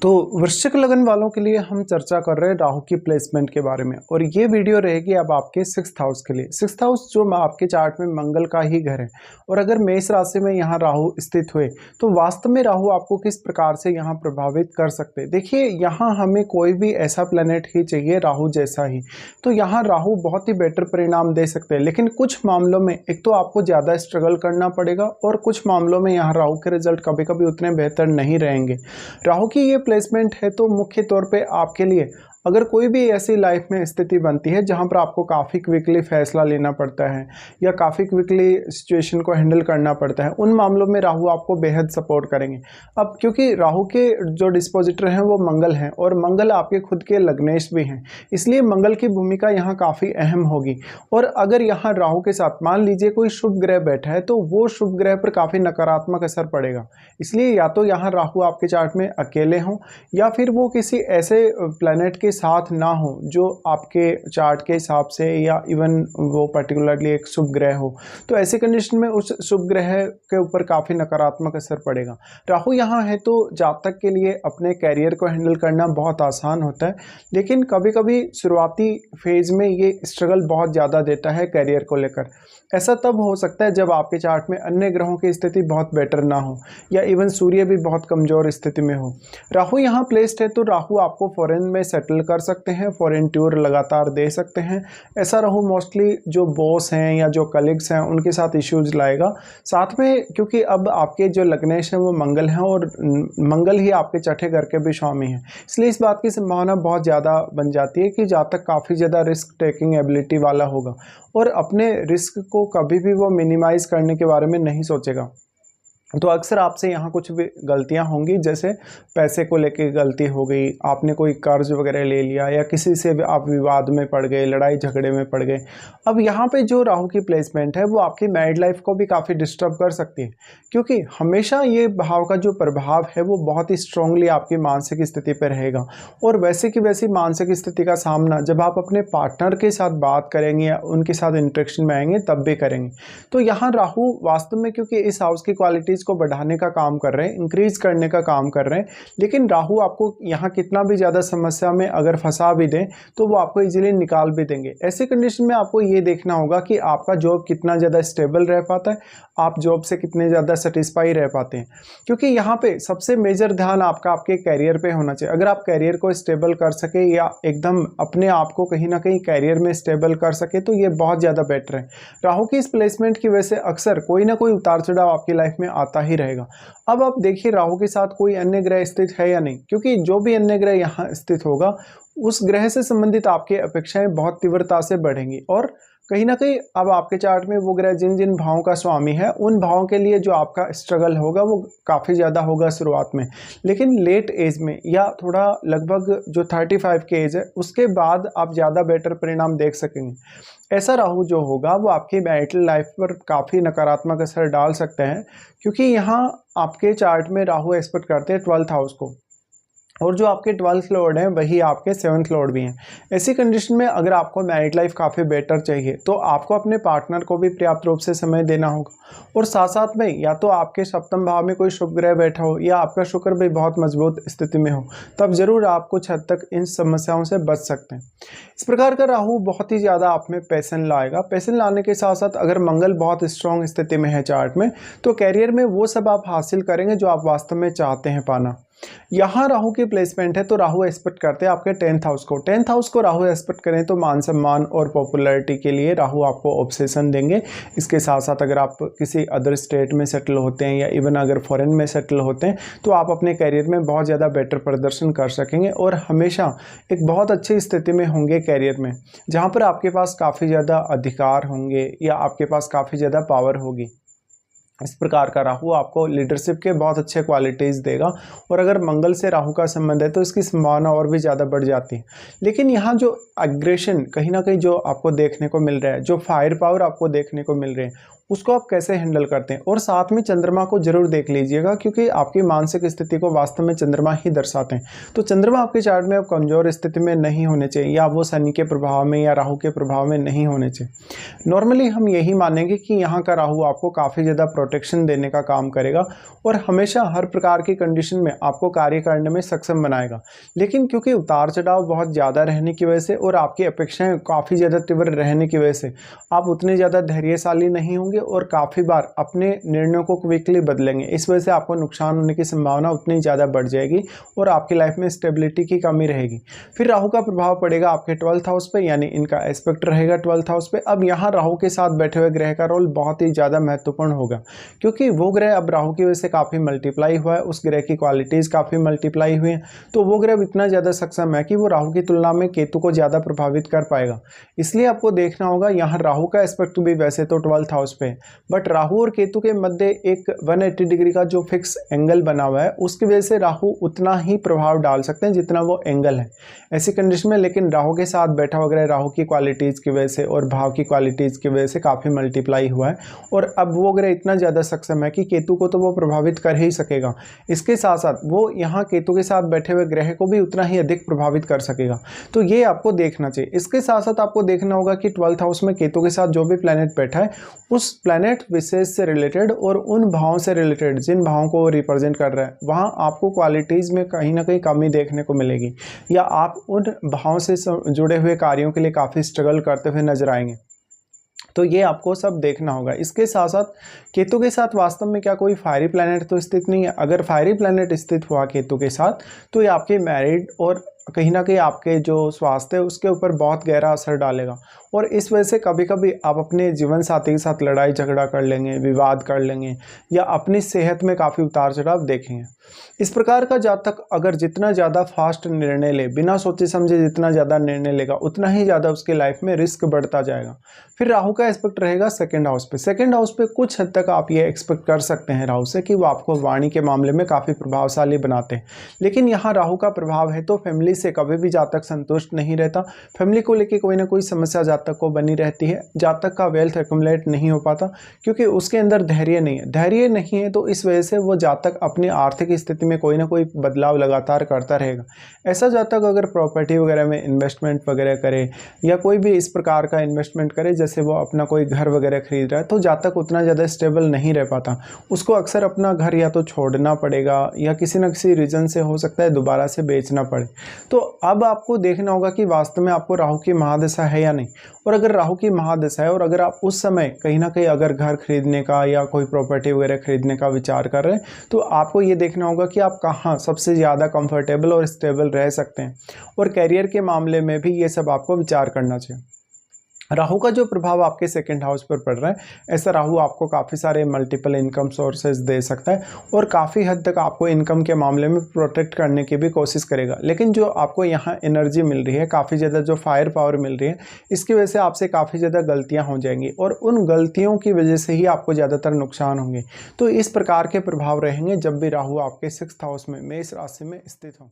तो वृश्चिक लगन वालों के लिए हम चर्चा कर रहे हैं राहु की प्लेसमेंट के बारे में। और ये वीडियो रहेगी अब आपके 6th हाउस के लिए। 6th हाउस जो आपके चार्ट में मंगल का ही घर है। और अगर मेष राशि में यहाँ राहु स्थित हुए तो वास्तव में राहु आपको किस प्रकार से यहाँ प्रभावित कर सकते हैं। देखिए, यहाँ हमें कोई भी ऐसा प्लेनेट ही चाहिए राहु जैसा ही, तो यहाँ राहु बहुत ही बेटर परिणाम दे सकते हैं। लेकिन कुछ मामलों में एक तो आपको ज़्यादा स्ट्रगल करना पड़ेगा और कुछ मामलों में यहाँ राहु के रिजल्ट कभी कभी उतने बेहतर नहीं रहेंगे। राहु की ये प्लेसमेंट है तो मुख्य तौर पे आपके लिए अगर कोई भी ऐसी लाइफ में स्थिति बनती है जहां पर आपको काफ़ी क्विकली फैसला लेना पड़ता है या काफ़ी क्विकली सिचुएशन को हैंडल करना पड़ता है, उन मामलों में राहु आपको बेहद सपोर्ट करेंगे। अब क्योंकि राहु के जो डिस्पोजिटर हैं वो मंगल हैं और मंगल आपके खुद के लग्नेश भी हैं, इसलिए मंगल की भूमिका यहाँ काफ़ी अहम होगी। और अगर यहाँ राहु के साथ मान लीजिए कोई शुभ ग्रह बैठा है तो वो शुभ ग्रह पर काफ़ी नकारात्मक असर पड़ेगा। इसलिए या तो यहाँ राहु आपके चार्ट में अकेले हों या फिर वो किसी ऐसे प्लैनेट के साथ ना हो जो आपके चार्ट के हिसाब से या इवन वो पर्टिकुलरली एक शुभ ग्रह हो, तो ऐसी कंडीशन में उस शुभ ग्रह के ऊपर काफ़ी नकारात्मक असर पड़ेगा। राहु यहाँ है तो जातक के लिए अपने कैरियर को हैंडल करना बहुत आसान होता है, लेकिन कभी कभी शुरुआती फेज में ये स्ट्रगल बहुत ज़्यादा देता है कैरियर को लेकर। ऐसा तब हो सकता है जब आपके चार्ट में अन्य ग्रहों की स्थिति बहुत बेटर ना हो या इवन सूर्य भी बहुत कमज़ोर स्थिति में हो। राहु यहाँ प्लेस्ड है तो राहु आपको फॉरेन में सेटल कर सकते हैं, फॉरेन टूर लगातार दे सकते हैं। ऐसा राहु मोस्टली जो बॉस हैं या जो कलीग्स हैं उनके साथ इश्यूज लाएगा। साथ में क्योंकि अब आपके जो लग्नेश हैं वो मंगल हैं और मंगल ही आपके छठे घर के भी स्वामी हैं, इसलिए इस बात की संभावना बहुत ज़्यादा बन जाती है कि जातक काफ़ी ज़्यादा रिस्क टेकिंग एबिलिटी वाला होगा और अपने रिस्क को कभी भी वो मिनिमाइज़ करने के बारे में नहीं सोचेगा। तो अक्सर आपसे यहाँ कुछ भी गलतियाँ होंगी, जैसे पैसे को लेके गलती हो गई, आपने कोई कर्ज वगैरह ले लिया या किसी से भी आप विवाद में पड़ गए, लड़ाई झगड़े में पड़ गए। अब यहाँ पे जो राहु की प्लेसमेंट है वो आपकी मैरिड लाइफ को भी काफ़ी डिस्टर्ब कर सकती है, क्योंकि हमेशा ये भाव का जो प्रभाव है वो बहुत ही स्ट्रांगली आपकी मानसिक स्थिति पर रहेगा। और वैसे की वैसी मानसिक स्थिति का सामना जब आप अपने पार्टनर के साथ बात करेंगे या उनके साथ इंटरेक्शन में आएंगे तब भी करेंगे। तो यहाँ राहु वास्तव में क्योंकि इस हाउस की क्वालिटीज़ को बढ़ाने का काम कर रहे हैं, इंक्रीज करने का काम कर रहे हैं, लेकिन राहु आपको यहाँ कितना भी ज़्यादा समस्या में अगर फंसा भी दें तो वो आपको इजीली निकाल भी देंगे। ऐसी कंडीशन में आपको ये देखना होगा कि आपका जॉब कितना ज़्यादा स्टेबल रह पाता है, आप जॉब से कितने ज़्यादा सेटिस्फाई रह पाते हैं, क्योंकि यहाँ पे सबसे मेजर ध्यान आपका आपके कैरियर पे होना चाहिए। अगर आप कैरियर को स्टेबल कर सके या एकदम अपने आप को कहीं ना कहीं कैरियर में स्टेबल कर सके तो ये बहुत ज़्यादा बेटर है। राहु की इस प्लेसमेंट की वजह से अक्सर कोई ना कोई उतार चढ़ाव आपकी लाइफ में आता ही रहेगा। अब आप देखिए राहु के साथ कोई अन्य ग्रह स्थित है या नहीं, क्योंकि जो भी अन्य ग्रह यहाँ स्थित होगा उस ग्रह से संबंधित आपकी अपेक्षाएं बहुत तीव्रता से बढ़ेंगी। और कहीं ना कहीं अब आपके चार्ट में वो ग्रह जिन जिन भावों का स्वामी है उन भावों के लिए जो आपका स्ट्रगल होगा वो काफ़ी ज़्यादा होगा शुरुआत में, लेकिन लेट एज में या थोड़ा लगभग जो 35 के एज है उसके बाद आप ज़्यादा बेटर परिणाम देख सकेंगे। ऐसा राहु जो होगा वो आपकी मैरिटल लाइफ पर काफ़ी नकारात्मक असर डाल सकते हैं, क्योंकि यहाँ आपके चार्ट में राहु एक्सपेक्ट करते हैं 12th हाउस को, और जो आपके 12th लॉर्ड हैं वही आपके 7th लॉर्ड भी हैं। ऐसी कंडीशन में अगर आपको मैरिड लाइफ काफ़ी बेटर चाहिए तो आपको अपने पार्टनर को भी पर्याप्त रूप से समय देना होगा। और साथ साथ में या तो आपके सप्तम भाव में कोई शुभ ग्रह बैठा हो या आपका शुक्र भी बहुत मजबूत स्थिति में हो, तब जरूर आप कुछ हद तक इन समस्याओं से बच सकते हैं। इस प्रकार का राहु बहुत ही ज़्यादा आप में पैशन लाएगा। पैशन लाने के साथ साथ अगर मंगल बहुत स्ट्रॉन्ग स्थिति में है चार्ट में तो कैरियर में वो सब आप हासिल करेंगे जो आप वास्तव में चाहते हैं पाना। यहाँ राहु की प्लेसमेंट है तो राहु एक्सपेक्ट करते हैं आपके 10th हाउस को। 10th हाउस को राहु एक्सपेक्ट करें तो मान सम्मान और पॉपुलैरिटी के लिए राहु आपको ऑब्सेशन देंगे। इसके साथ साथ अगर आप किसी अदर स्टेट में सेटल होते हैं या इवन अगर फॉरेन में सेटल होते हैं तो आप अपने करियर में बहुत ज़्यादा बेटर प्रदर्शन कर सकेंगे और हमेशा एक बहुत अच्छी स्थिति में होंगे करियर में, जहाँ पर आपके पास काफ़ी ज़्यादा अधिकार होंगे या आपके पास काफ़ी ज़्यादा पावर होगी। इस प्रकार का राहु आपको लीडरशिप के बहुत अच्छे क्वालिटीज़ देगा। और अगर मंगल से राहु का संबंध है तो इसकी संभावना और भी ज़्यादा बढ़ जाती है। लेकिन यहाँ जो अग्रेशन कहीं ना कहीं जो आपको देखने को मिल रहा है, जो फायर पावर आपको देखने को मिल रहे हैं, उसको आप कैसे हैंडल करते हैं। और साथ में चंद्रमा को जरूर देख लीजिएगा, क्योंकि आपकी मानसिक स्थिति को वास्तव में चंद्रमा ही दर्शाते हैं। तो चंद्रमा आपके चार्ट में अब कमज़ोर स्थिति में नहीं होने चाहिए या वो शनि के प्रभाव में या राहु के प्रभाव में नहीं होने चाहिए। नॉर्मली हम यही मानेंगे कि यहाँ का राहु आपको काफ़ी ज़्यादा प्रोटेक्शन देने का काम करेगा और हमेशा हर प्रकार की कंडीशन में आपको कार्य करने में सक्षम बनाएगा। लेकिन क्योंकि उतार चढ़ाव बहुत ज़्यादा रहने की वजह से और आपकी अपेक्षाएं काफ़ी ज़्यादा तीव्र रहने की वजह से आप उतने ज़्यादा धैर्यशाली नहीं होंगे और काफ़ी बार अपने निर्णयों को क्विकली बदलेंगे। इस वजह से आपको नुकसान होने की संभावना उतनी ज़्यादा बढ़ जाएगी और आपकी लाइफ में स्टेबिलिटी की कमी रहेगी। फिर राहु का प्रभाव पड़ेगा आपके 12th हाउस पे, यानी इनका एस्पेक्ट रहेगा 12th हाउस पे। अब यहाँ राहु के साथ बैठे हुए ग्रह का रोल बहुत ही ज़्यादा महत्वपूर्ण होगा, क्योंकि वो ग्रह अब राहु की वजह से काफ़ी मल्टीप्लाई हुआ है, उस ग्रह की क्वालिटीज़ काफ़ी मल्टीप्लाई हुई हैं। तो वो ग्रह इतना ज़्यादा सक्षम है कि वो राहु की तुलना में केतु को ज़्यादा प्रभावित कर पाएगा। इसलिए आपको देखना होगा, यहाँ राहु का एस्पेक्ट भी वैसे तो 12th हाउस पे है, बट राहु और केतु के मध्य एक 180 डिग्री का जो फिक्स एंगल बना हुआ है, उसकी वजह से राहु उतना ही प्रभाव डाल सकते हैं जितना वो एंगल है ऐसी कंडीशन में। लेकिन राहु के साथ बैठा हुआ ग्रह राहु की क्वालिटीज़ की वजह से और भाव की क्वालिटीज़ की वजह से काफ़ी मल्टीप्लाई हुआ है और अब वो ग्रह इतना ज़्यादा सक्षम है कि केतु को तो वो प्रभावित कर ही सकेगा। इसके साथ साथ वो यहाँ केतु के साथ बैठे हुए ग्रह को भी उतना ही अधिक प्रभावित कर सकेगा। तो ये आपको देखना चाहिए। इसके साथ साथ आपको देखना होगा कि 12th हाउस में केतु के साथ जो भी प्लैनेट बैठा है, उस प्लैनेट विशेष से रिलेटेड और उन भावों से रिलेटेड जिन भावों को रिप्रेजेंट कर रहा है, वहाँ आपको क्वालिटीज़ में कहीं ना कहीं कमी देखने को मिलेगी या आप उन भावों से जुड़े हुए कार्यों के लिए काफ़ी स्ट्रगल करते हुए नजर आएंगे। तो ये आपको सब देखना होगा। इसके साथ साथ केतु के साथ वास्तव में क्या कोई फायरी प्लैनेट तो स्थित नहीं है। अगर फायरी प्लैनेट स्थित हुआ केतु के साथ तो ये आपके मैरिड और कहीं ना कहीं आपके जो स्वास्थ्य है उसके ऊपर बहुत गहरा असर डालेगा और इस वजह से कभी कभी आप अपने जीवन साथी के साथ लड़ाई झगड़ा कर लेंगे, विवाद कर लेंगे या अपनी सेहत में काफ़ी उतार चढ़ाव देखेंगे। इस प्रकार का जातक अगर जितना ज़्यादा फास्ट निर्णय ले, बिना सोचे समझे जितना ज़्यादा निर्णय लेगा, उतना ही ज़्यादा उसके लाइफ में रिस्क बढ़ता जाएगा। फिर राहु का एस्पेक्ट रहेगा 2nd हाउस पे। 2nd हाउस पे कुछ हद तक आप ये एक्सपेक्ट कर सकते हैं राहु से कि वो आपको वाणी के मामले में काफ़ी प्रभावशाली बनाते हैं। लेकिन यहाँ राहु का प्रभाव है तो फैमिली से कभी भी जातक संतुष्ट नहीं रहता। फैमिली को लेकर कोई ना कोई समस्या जातक को बनी रहती है। जातक का वेल्थ एक्युमुलेट नहीं हो पाता क्योंकि उसके अंदर धैर्य नहीं है। धैर्य नहीं है तो इस वजह से वो जातक अपनी आर्थिक स्थिति में कोई ना कोई बदलाव लगातार करता रहेगा। ऐसा जातक अगर प्रॉपर्टी वगैरह में इन्वेस्टमेंट वगैरह करे या कोई भी इस प्रकार का इन्वेस्टमेंट करे, जैसे वो अपना कोई घर वगैरह खरीद रहा है, तो जातक उतना ज़्यादा स्टेबल नहीं रह पाता। उसको अक्सर अपना घर या तो छोड़ना पड़ेगा या किसी न किसी रीज़न से हो सकता है दोबारा से बेचना पड़े। तो अब आपको देखना होगा कि वास्तव में आपको राहु की महादशा है या नहीं। और अगर राहु की महादशा है और अगर आप उस समय कहीं ना कहीं अगर घर खरीदने का या कोई प्रॉपर्टी वगैरह खरीदने का विचार कर रहे हैं, तो आपको ये देखना होगा कि आप कहाँ सबसे ज़्यादा कंफर्टेबल और स्टेबल रह सकते हैं। और कैरियर के मामले में भी ये सब आपको विचार करना चाहिए। राहु का जो प्रभाव आपके 2nd हाउस पर पड़ रहा है, ऐसा राहु आपको काफ़ी सारे मल्टीपल इनकम सोर्सेज दे सकता है और काफ़ी हद तक आपको इनकम के मामले में प्रोटेक्ट करने की भी कोशिश करेगा। लेकिन जो आपको यहाँ एनर्जी मिल रही है, काफ़ी ज़्यादा जो फायर पावर मिल रही है, इसकी वजह से आपसे काफ़ी ज़्यादा गलतियाँ हो जाएंगी और उन गलतियों की वजह से ही आपको ज़्यादातर नुकसान होंगे। तो इस प्रकार के प्रभाव रहेंगे जब भी राहु आपके 6th हाउस में मेष राशि में स्थित हो।